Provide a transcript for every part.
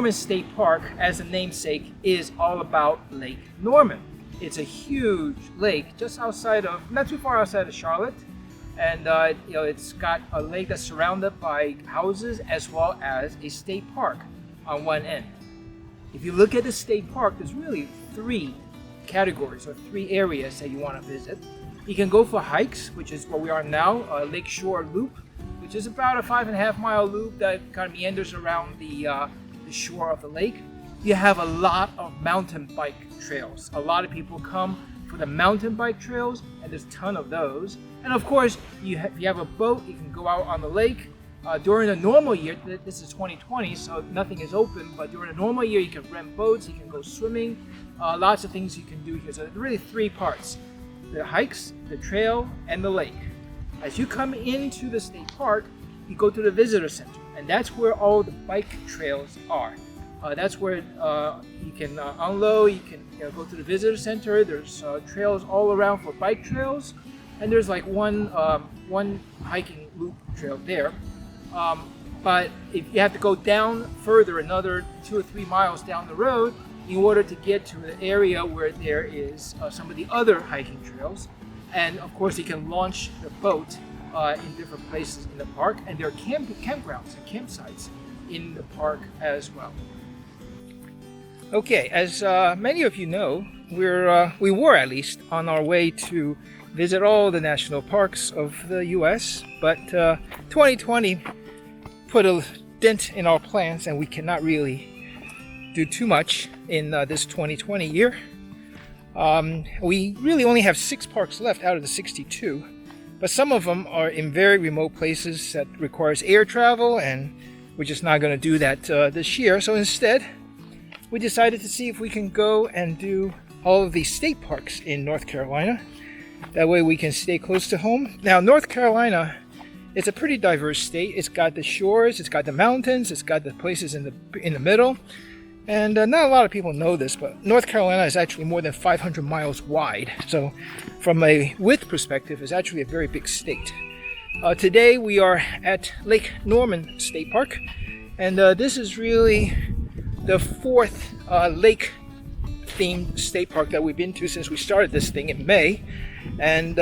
Norman State Park, as a namesake, is all about Lake Norman. It's a huge lake just outside of, not too far outside of Charlotte. And it's got a lake that's surrounded by houses as well as a state park on one end. If you look at the state park, there's really three categories or three areas that you want to visit. You can go for hikes, which is where we are now, Lakeshore Loop, which is about a 5.5 mile loop that kind of meanders around the shore of the lake. You have a lot of mountain bike trails. A lot of people come for the mountain bike trails, and there's a ton of those. And of course, if you have a boat, you can go out on the lake. During a normal year, this is 2020, so nothing is open, but during a normal year, you can rent boats, you can go swimming, lots of things you can do here. So there are really three parts: the hikes, the trail, and the lake. As you come into the state park, you go to the visitor center, and that's where all the bike trails are. That's where you can unload, you can go to the visitor center. There's trails all around for bike trails, and there's like one hiking loop trail there. But if you have to go down further, another 2 or 3 miles down the road, in order to get to the area where there is some of the other hiking trails. And of course, you can launch the boat in different places in the park, and there are campgrounds and campsites in the park as well. Okay, as many of you know, we were at least on our way to visit all the national parks of the U.S., but 2020 put a dent in our plans, and we cannot really do too much in this 2020 year. We really only have 6 parks left out of the 62, but some of them are in very remote places that requires air travel, and we're just not going to do that this year. So instead, we decided to see if we can go and do all of these state parks in North Carolina. That way we can stay close to home. Now, North Carolina is a pretty diverse state. It's got the shores, it's got the mountains, it's got the places in the middle. And not a lot of people know this, but North Carolina is actually more than 500 miles wide. So from a width perspective, it's actually a very big state. Today we are at Lake Norman State Park, and this is really the 4th lake-themed state park that we've been to since we started this thing in May. And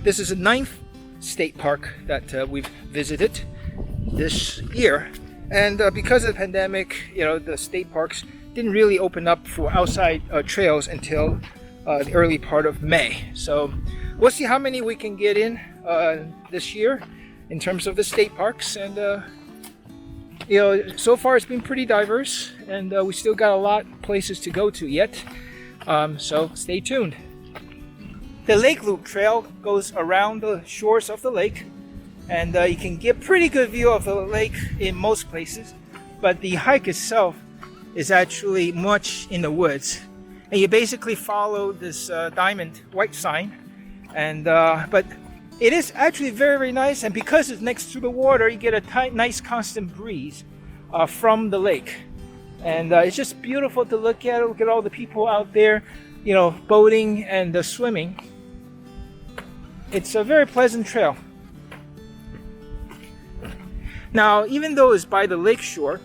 this is the 9th state park that we've visited this year. And because of the pandemic, the state parks didn't really open up for outside trails until the early part of May. So we'll see how many we can get in this year in terms of the state parks. And so far it's been pretty diverse, and we still got a lot of places to go to yet. So stay tuned. The Lake Loop Trail goes around the shores of the lake, and you can get a pretty good view of the lake in most places, but the hike itself is actually much in the woods, and you basically follow this diamond white sign, and but it is actually very, very nice, and because it's next to the water, you get a nice constant breeze from the lake, and it's just beautiful to look at. Look at all the people out there, boating and swimming. It's a very pleasant trail. Now, even though it's by the lake shore,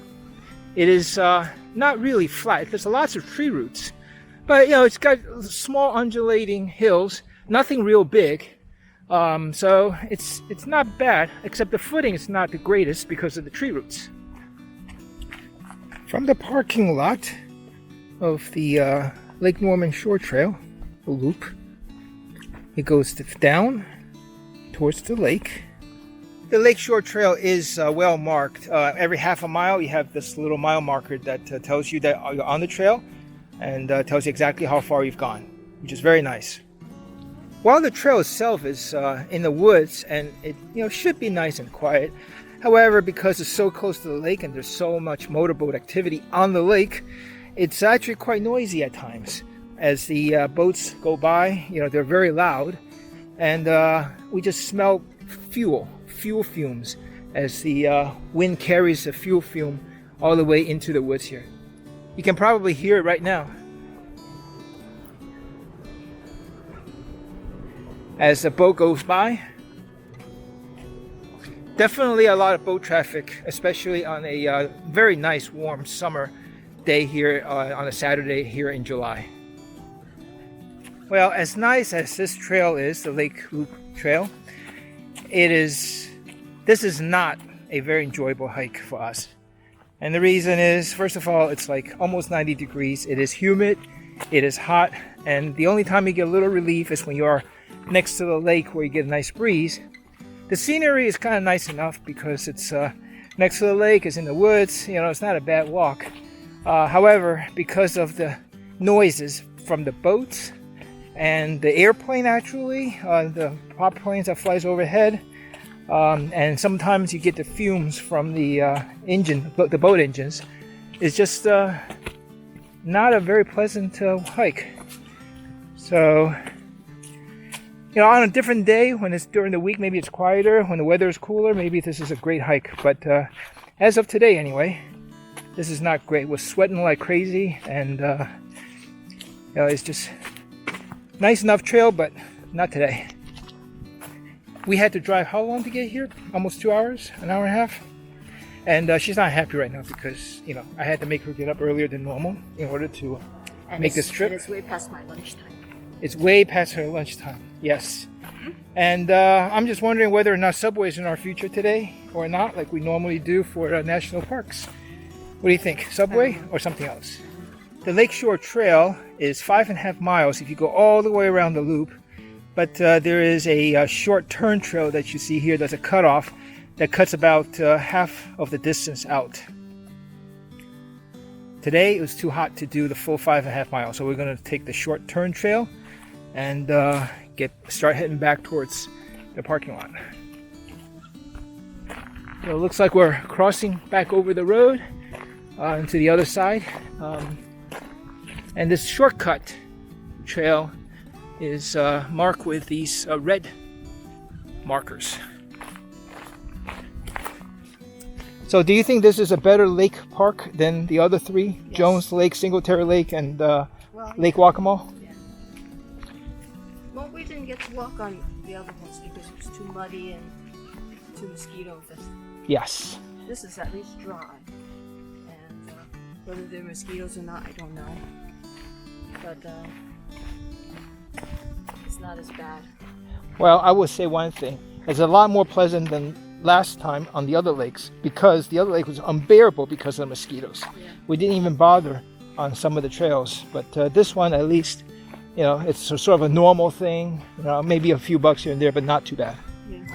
it is not really flat. There's lots of tree roots, but it's got small undulating hills, nothing real big. So it's not bad, except the footing is not the greatest because of the tree roots. From the parking lot of the Lake Norman Shore Trail, the loop, it goes down towards the lake. The Lakeshore Trail is well marked. Every half a mile you have this little mile marker that tells you that you're on the trail, and tells you exactly how far you've gone, which is very nice. While the trail itself is in the woods, and it should be nice and quiet, however, because it's so close to the lake and there's so much motorboat activity on the lake, it's actually quite noisy at times. As the boats go by, they're very loud, and we just smell fuel fumes as the wind carries the fuel fume all the way into the woods here. You can probably hear it right now as the boat goes by. Definitely a lot of boat traffic, especially on a very nice warm summer day here on a Saturday here in July. Well, as nice as this trail is, the Lake Loop Trail, this is not a very enjoyable hike for us. And the reason is, first of all, it's like almost 90 degrees. It is humid, it is hot, and the only time you get a little relief is when you are next to the lake where you get a nice breeze. The scenery is kind of nice enough because it's next to the lake, it's in the woods, it's not a bad walk. However, because of the noises from the boats and the airplane, actually, the prop planes that flies overhead, and sometimes you get the fumes from the the boat engines, it's just not a very pleasant hike. So, on a different day, when it's during the week, maybe it's quieter. When the weather is cooler, maybe this is a great hike. But as of today, anyway, this is not great. We're sweating like crazy, and it's just nice enough trail, but not today. We had to drive how long to get here? Almost 2 hours, an hour and a half. And she's not happy right now because, I had to make her get up earlier than normal in order to make this trip. And it's way past my lunchtime. It's way past her lunchtime, yes. And I'm just wondering whether or not Subway is in our future today or not, like we normally do for national parks. What do you think, Subway or something else? The Lakeshore Trail is 5.5 miles if you go all the way around the loop. But there is a short turn trail that you see here. There's a cutoff that cuts about half of the distance out. Today it was too hot to do the full 5.5 miles, so we're going to take the short turn trail and start heading back towards the parking lot. So it looks like we're crossing back over the road into the other side, and this shortcut trail is marked with these red markers. So do you think this is a better lake park than the other three? Yes. Jones Lake, Singletary Lake, and Lake Waccamaw? Yeah. Well, we didn't get to walk on the other ones because it was too muddy and too mosquito infested. Yes. This is at least dry. And whether there are mosquitoes or not, I don't know. But it's not as bad. Well, I will say one thing. It's a lot more pleasant than last time on the other lakes because the other lake was unbearable because of the mosquitoes. Yeah. We didn't even bother on some of the trails, but this one at least, it's sort of a normal thing. Maybe a few bucks here and there, but not too bad. Yeah.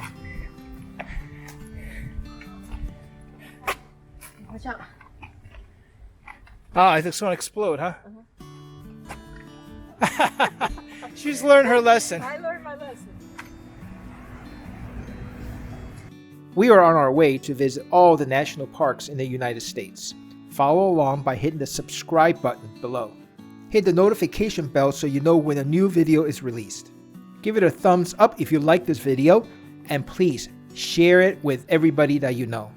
Watch out. I think it's going to explode, huh? She's learned her lesson. I learned my lesson. We are on our way to visit all the national parks in the United States. Follow along by hitting the subscribe button below. Hit the notification bell so you know when a new video is released. Give it a thumbs up if you like this video, and please share it with everybody that you know.